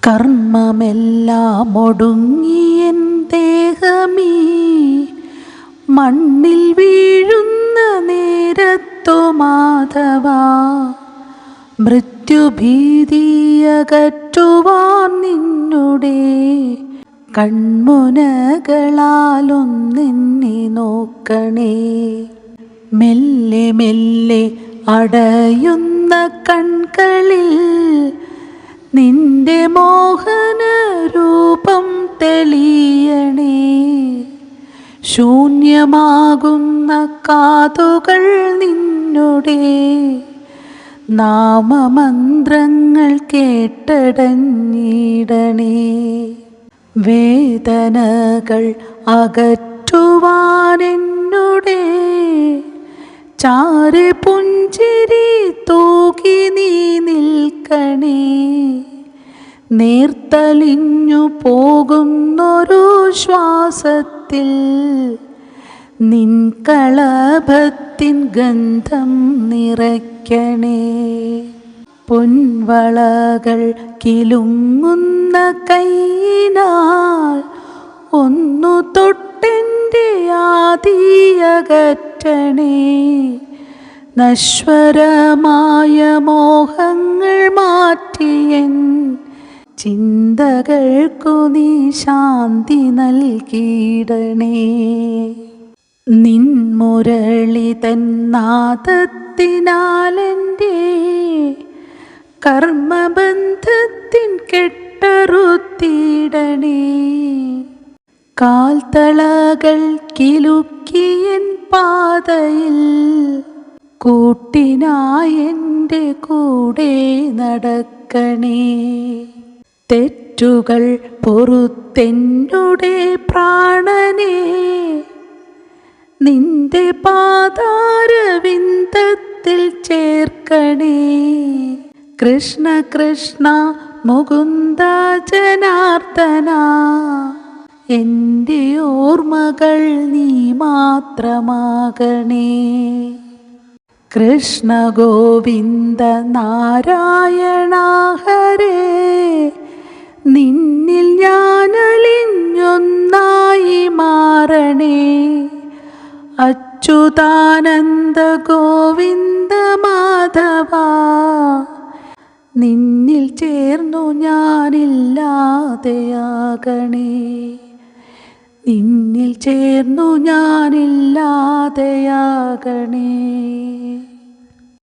കർമ്മമെല്ലാം ഒടുങ്ങിയൻ ദേഹമീ മണ്ണിൽ വീഴുന്ന നേരത്തു മാധവാ, മൃത്യുഭീതിയകറ്റുവാൻ നിന്നുടെ കൺമുനകളാലൊന്നെന്നെ നോക്കണേ. മെല്ലെ മെല്ലെ അടയുന്ന കൺകളിൽ നിന്റെ മോഹന രൂപം തെളിയണേ. ശൂന്യമാകുന്ന കാതുകൾ നിന്നുടെ നാമമന്ത്രങ്ങൾ കേട്ടടഞ്ഞിടണേ. വേദനകൾ അകറ്റുവാനെന്നുടെ ചാരെ പുഞ്ചിരി തൂകി നീ നിൽക്കണേ. നേർത്തലിഞ്ഞു പോകുന്നൊരു ശ്വാസത്തിൽ നിൻ കളഭത്തിൻ ഗന്ധം നിറയ്ക്കണേ. പൊൻവളകൾ കിലുങ്ങുന്ന കൈയിനാൽ ഒന്നു തൊട്ടെൻ്റെ ആദിയകറ്റണേ. നശ്വരമായ മോഹങ്ങൾ മാറ്റിയൻ ചിന്തകൾക്കു നീ ശാന്തി നൽകിയിടണേ. നിൻ മുരളി തൻ നാദത്തിനാലെൻ്റെ കർമ്മബന്ധത്തിൻ കെട്ടറുത്തിടണേ. കാൽത്തളകൾ കിലുക്കിയൻ പാതയിൽ കൂട്ടിനായെൻ്റെ കൂടെ നടക്കണേ. തെറ്റുകൾ പൊറുത്തെന്നുടെ പ്രാണനെ നിന്റെ പാദാരവിന്ദത്തിൽ ചേർക്കണേ. കൃഷ്ണ കൃഷ്ണ മുകുന്ദ ജനാർദ്ദന, എൻ്റെ ഓർമ്മകൾ നീ മാത്രമാകണേ. കൃഷ്ണ ഗോവിന്ദ നാരായണ ഹരേ, നിന്നിൽ ഞാനലിഞ്ഞൊന്നായി മാറണേ. അച്യുതാനന്ദ ഗോവിന്ദ മാധവ, നിന്നിൽ ചേർന്നു ഞാനില്ലാതെയാകണേ. നിന്നിൽ ചേർന്നു ഞാനില്ലാതെയാകണേ.